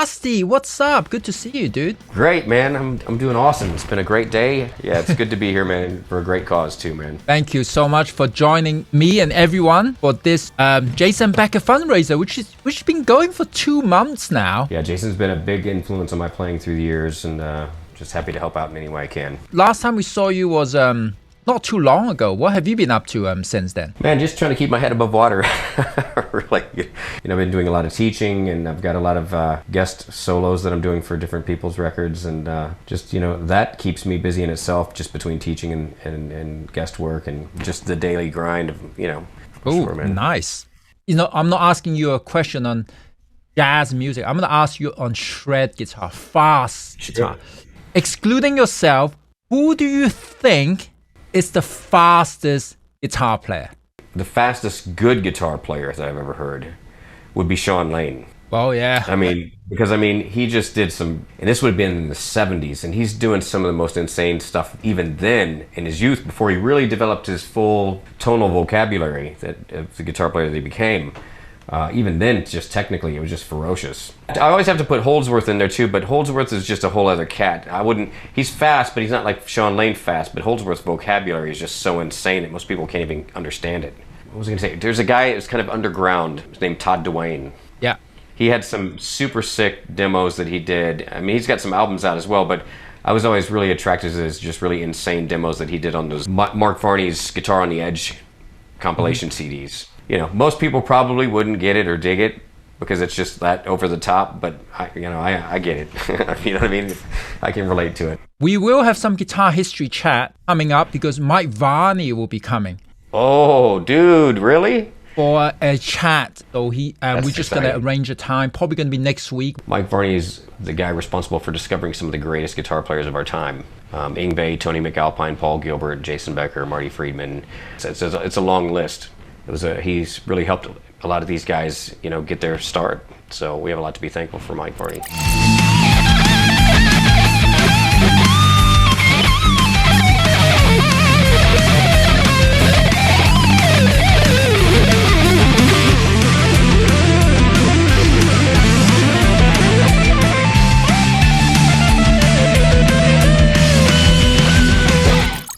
Rusty, what's up? Good to see you, dude. Great, man. I'm doing awesome. It's been a great day. Yeah, it's good to be here, man, for a great cause too, man. Thank you so much for joining me and everyone for this Jason Becker fundraiser, which has been going for 2 months now. Yeah, Jason's been a big influence on my playing through the years, and just happy to help out in any way I can. Last time we saw you was not too long ago. What have you been up to since then? Man, just trying to keep my head above water. Like, I've been doing a lot of teaching, and I've got a lot of guest solos that I'm doing for different people's records, and just, that keeps me busy in itself, just between teaching and guest work and just the daily grind of, Oh, sure, man. Nice. I'm not asking you a question on jazz music. I'm going to ask you on shred guitar, fast guitar. Excluding yourself, who do you think is the fastest guitar player? The fastest good guitar player that I've ever heard would be Sean Lane. Oh, yeah. Because he just did some, and this would have been in the 70s, and he's doing some of the most insane stuff even then in his youth, before he really developed his full tonal vocabulary of the guitar player that he became. Even then, just technically, it was just ferocious. I always have to put Holdsworth in there too, but Holdsworth is just a whole other cat. He's fast, but he's not like Sean Lane fast, but Holdsworth's vocabulary is just so insane that most people can't even understand it. What was I going to say? There's a guy that's kind of underground, his name Todd Duane. Yeah. He had some super sick demos that he did. He's got some albums out as well, but I was always really attracted to his just really insane demos that he did on those Mark Varney's Guitar on the Edge compilation CDs. Most people probably wouldn't get it or dig it because it's just that over the top, but I get it. You know what I mean? I can relate to it. We will have some guitar history chat coming up because Mike Varney will be coming. Oh, dude, really? For a chat. So we're just going to exciting. arrange a time, probably going to be next week. Mike Varney is the guy responsible for discovering some of the greatest guitar players of our time. Yngwie, Tony McAlpine, Paul Gilbert, Jason Becker, Marty Friedman. It's a long list. He's really helped a lot of these guys, get their start. So we have a lot to be thankful for Mike Varney.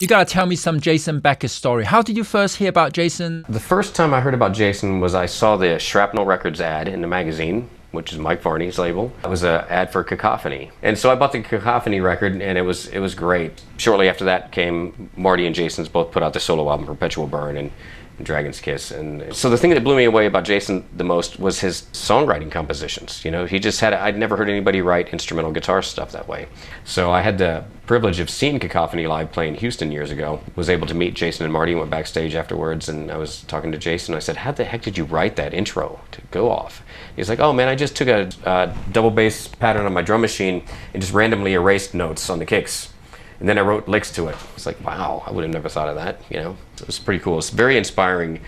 You got to tell me some Jason Becker story. How did you first hear about Jason? The first time I heard about Jason was I saw the Shrapnel Records ad in the magazine, which is Mike Varney's label. It was an ad for Cacophony. And so I bought the Cacophony record, and it was great. Shortly after that came Marty and Jason's both put out the solo album, Perpetual Burn and Dragon's Kiss. And so the thing that blew me away about Jason the most was his songwriting compositions. He just I'd never heard anybody write instrumental guitar stuff that way. So I had the privilege of seeing Cacophony live play in Houston years ago. Was able to meet Jason and Marty, went backstage afterwards, and I was talking to Jason. I said, how the heck did you write that intro to Go Off? He's like, oh man, I just took a double bass pattern on my drum machine and just randomly erased notes on the kicks. And then I wrote licks to it. It's like, wow, I would have never thought of that, So it was pretty cool. It's very inspiring.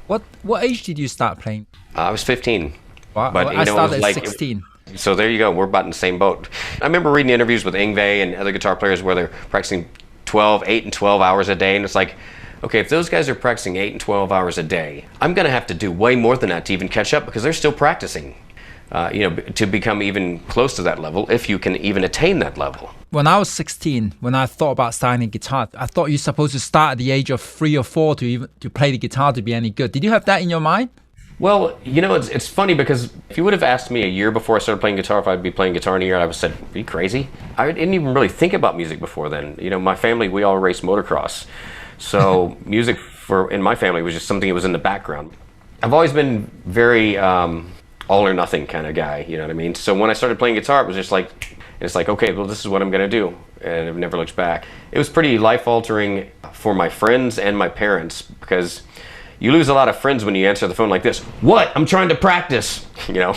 What age did you start playing? I was 15. Wow. But, I started at 16. So there you go. We're about in the same boat. I remember reading interviews with Yngwie and other guitar players where they're practicing 8 and 12 hours a day. And it's like, okay, if those guys are practicing 8 and 12 hours a day, I'm going to have to do way more than that to even catch up because they're still practicing, to become even close to that level, if you can even attain that level. When I was 16, when I thought about starting guitar, I thought you're supposed to start at the age of 3 or 4 to play the guitar to be any good. Did you have that in your mind? Well, it's funny because if you would have asked me a year before I started playing guitar if I'd be playing guitar in a year, I would have said, are you crazy? I didn't even really think about music before then. My family, we all raced motocross. So music in my family was just something that was in the background. I've always been very all or nothing kind of guy, you know what I mean? So when I started playing guitar, it was just like, okay, well, this is what I'm going to do. And I've never looked back. It was pretty life-altering for my friends and my parents because you lose a lot of friends when you answer the phone like this. What? I'm trying to practice. I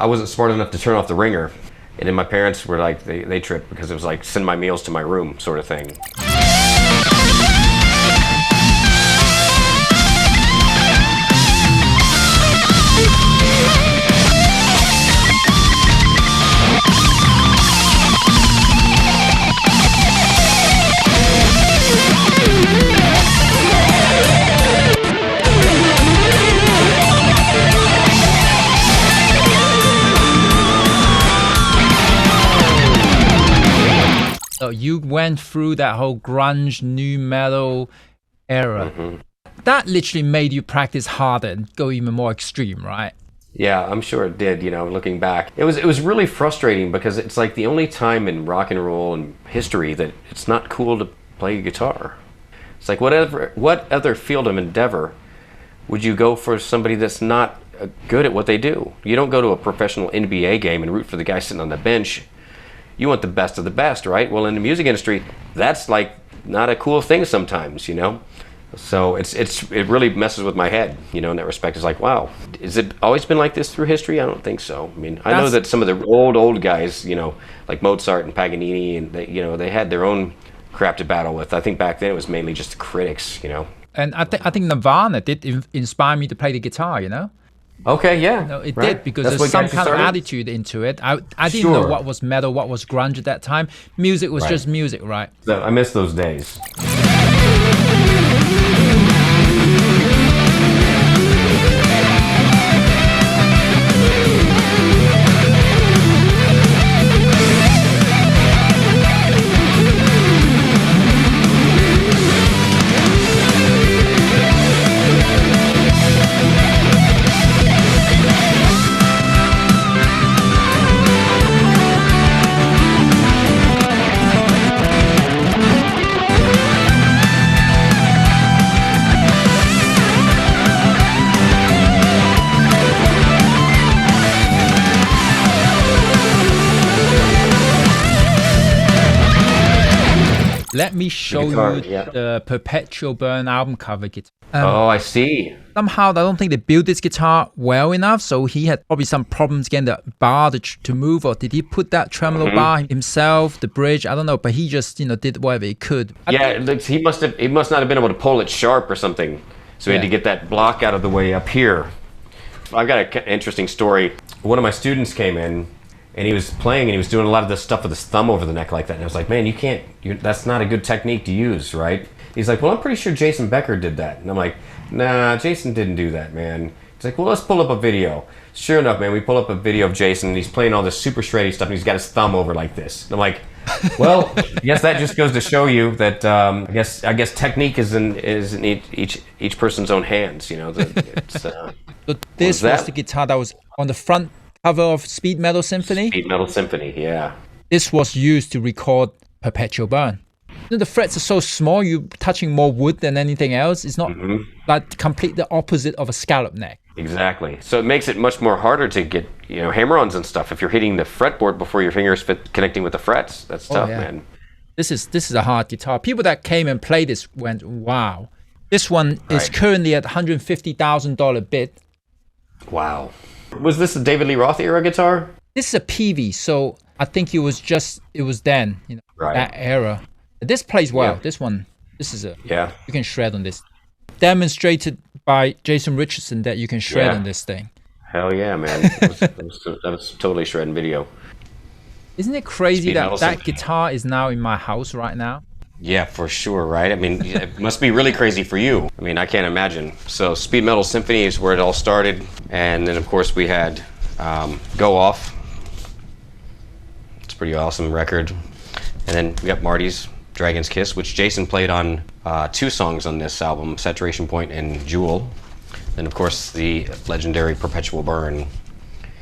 wasn't smart enough to turn off the ringer. And then my parents were like, they tripped because it was like send my meals to my room sort of thing. went through that whole grunge, new metal era. Mm-hmm. That literally made you practice harder and go even more extreme, right? Yeah, I'm sure it did, looking back. It was really frustrating because it's like the only time in rock and roll and history that it's not cool to play guitar. It's like what other field of endeavor would you go for somebody that's not good at what they do? You don't go to a professional NBA game and root for the guy sitting on the bench. You want the best of the best, right? Well, in the music industry, that's like not a cool thing sometimes, So it really messes with my head, in that respect. It's like, wow, has it always been like this through history? I don't think so. I mean, I know that some of the old guys, like Mozart and Paganini, and they had their own crap to battle with. I think back then it was mainly just the critics, And I think Nirvana did inspire me to play the guitar, Okay, yeah. No, it right. did because That's there's what some got you kind of started? attitude into it. I didn't know Sure. what was metal, what was grunge at that time. Music was Right. just music, right? I miss those days. Let me show guitar, you yeah. the Perpetual Burn album cover guitar. Oh, I see. Somehow, I don't think they built this guitar well enough, so he had probably some problems getting the bar to move, or did he put that tremolo bar himself, the bridge? I don't know, but he just, did whatever he could. He must not have been able to pull it sharp or something, so he had to get that block out of the way up here. I've got an interesting story. One of my students came in, and he was playing, and he was doing a lot of this stuff with his thumb over the neck like that, and I was like, man, that's not a good technique to use, right? He's like, well, I'm pretty sure Jason Becker did that. And I'm like, nah, Jason didn't do that, man. He's like, well, let's pull up a video. Sure enough, man, we pull up a video of Jason, and he's playing all this super shreddy stuff, and he's got his thumb over like this. And I'm like, well, I guess that just goes to show you that I guess technique is in each person's own hands. So this was the guitar that was on the front cover of Speed Metal Symphony. Speed Metal Symphony, yeah. This was used to record Perpetual Burn. The frets are so small, you're touching more wood than anything else. It's not like complete the opposite of a scallop neck. Exactly. So it makes it much more harder to get hammer-ons and stuff if you're hitting the fretboard before your fingers connecting with the frets. That's tough, man. This is a hard guitar. People that came and played this went, wow. This one is currently at $150,000 bid. Wow. Was this a David Lee Roth era guitar? This is a PV, so I think it was then, that era. This plays well. Yeah. This is you can shred on this. Demonstrated by Jason Richardson that you can shred on this thing. Hell yeah, man. that was totally shredding video. Isn't it crazy that guitar is now in my house right now? Yeah, for sure, right? I mean, it must be really crazy for you. I mean, I can't imagine. So Speed Metal Symphony is where it all started. And then, of course, we had Go Off. It's a pretty awesome record. And then we got Marty's Dragon's Kiss, which Jason played on 2 songs on this album, Saturation Point and Jewel. And, of course, the legendary Perpetual Burn.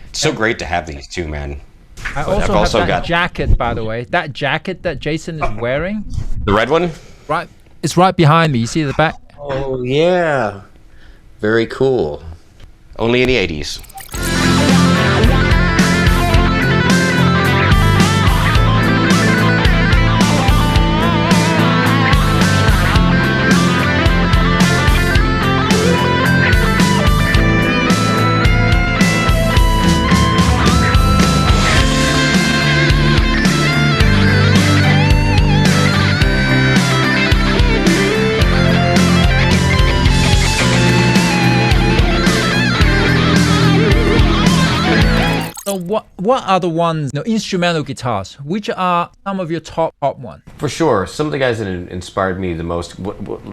It's so great to have these two, man. I also have that jacket, by the way. That jacket that Jason is wearing. The red one? Right. It's right behind me. You see the back? Oh, yeah. Very cool. Only in the 80s. what are the ones, instrumental guitars? Which are some of your top ones? For sure. Some of the guys that inspired me the most,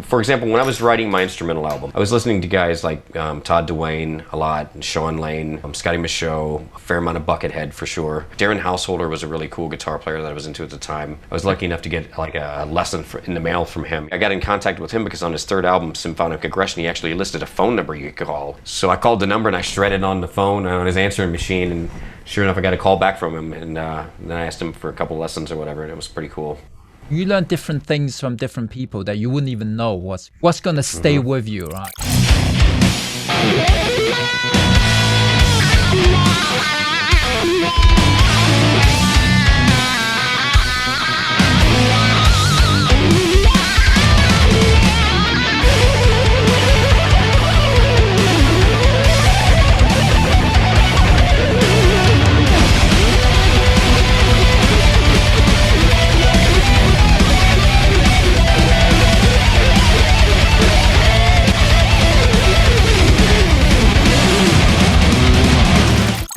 for example, when I was writing my instrumental album, I was listening to guys like Todd Duane a lot, and Sean Lane, Scotty Michaud, a fair amount of Buckethead for sure. Darren Householder was a really cool guitar player that I was into at the time. I was lucky enough to get like a lesson in the mail from him. I got in contact with him because on his third album, Symphonic Aggression, he actually listed a phone number you could call. So I called the number and I shredded on the phone on his answering machine, and sure enough, I got a call back from him, and then I asked him for a couple lessons or whatever, and it was pretty cool. You learn different things from different people that you wouldn't even know what's gonna stay with you, right?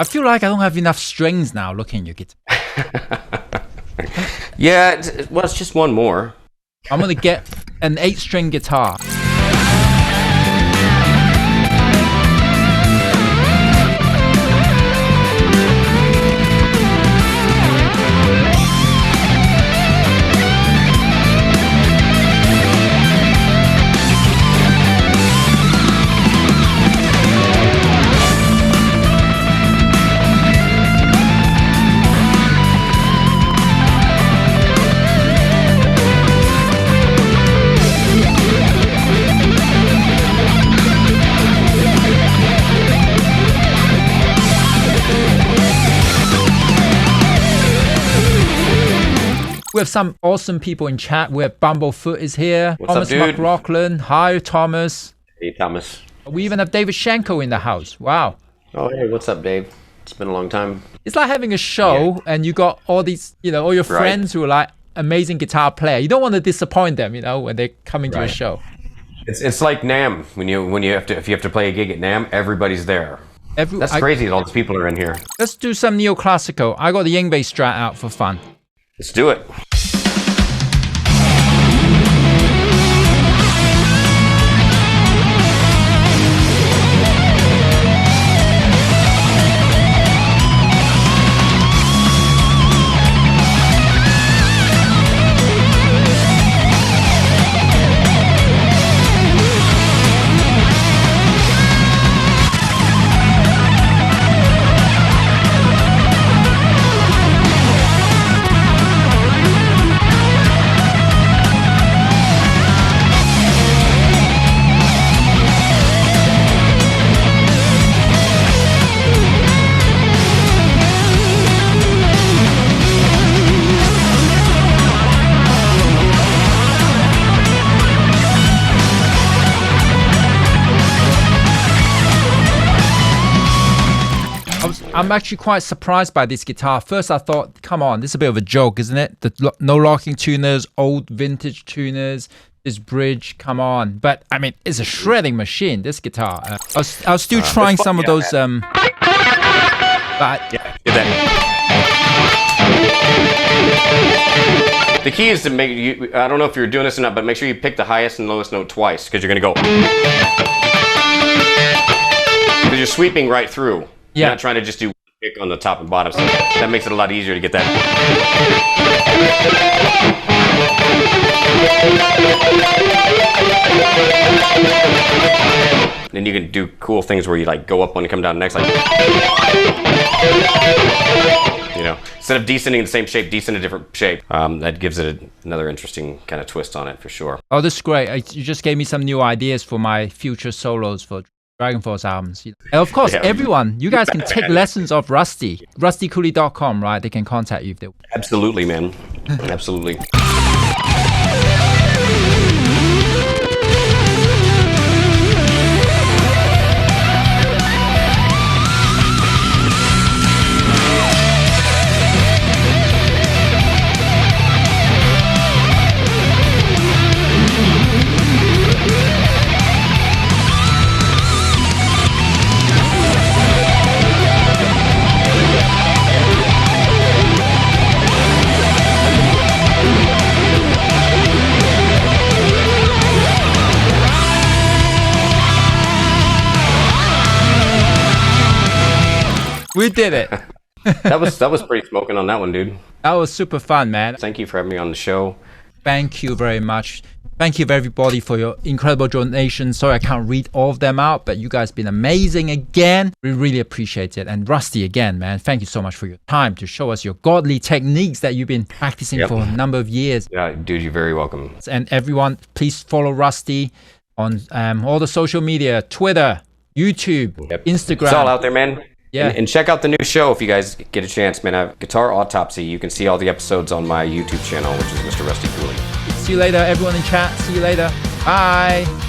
I feel like I don't have enough strings now looking at your guitar. Yeah, well, it's just one more. I'm going to get an 8-string guitar. We have some awesome people in chat. We have Bumblefoot is here. What's Thomas up, dude? McLaughlin. Hi, Thomas. Hey, Thomas. We even have David Shenko in the house. Wow. Oh, hey, what's up, Dave? It's been a long time. It's like having a show and you got all these, all your friends who are like amazing guitar player. You don't want to disappoint them, when they come into a show. It's like NAMM. If you have to play a gig at NAMM, everybody's there. That's crazy that all these people are in here. Let's do some neoclassical. I got the Yngwie Strat out for fun. Let's do it. I'm actually quite surprised by this guitar. First, I thought, come on, this is a bit of a joke, isn't it? The no locking tuners, old vintage tuners, this bridge, come on. But, I mean, it's a shredding machine, this guitar. I was still trying some of those... but Get that. The key is to make you... I don't know if you're doing this or not, but make sure you pick the highest and lowest note twice, because you're going to go... Because you're sweeping right through. Yeah. You're not trying to just do pick on the top and bottom. So that makes it a lot easier to get that. Then you can do cool things where you like go up one and come down next, like instead of descending in the same shape, descend a different shape. That gives it another interesting kind of twist on it for sure. Oh, this is great. You just gave me some new ideas for my future solos for DragonForce albums. And of course, everyone, you guys can take lessons of Rusty. RustyCooley.com, right? They can contact you if they want. Absolutely, man. Absolutely. We did it. That was pretty smoking on that one, dude. That was super fun, man. Thank you for having me on the show. Thank you very much. Thank you everybody for your incredible donations. Sorry I can't read all of them out, but you guys been amazing again. We really appreciate it. And Rusty, again, man, thank you so much for your time to show us your godly techniques that you've been practicing for a number of years. Yeah, dude, you're very welcome. And everyone, please follow Rusty on all the social media, Twitter, YouTube, Instagram. It's all out there, man. Yeah. And check out the new show if you guys get a chance, man. Guitar Autopsy. You can see all the episodes on my YouTube channel, which is Mr. Rusty Cooley. See you later, everyone in chat. See you later. Bye.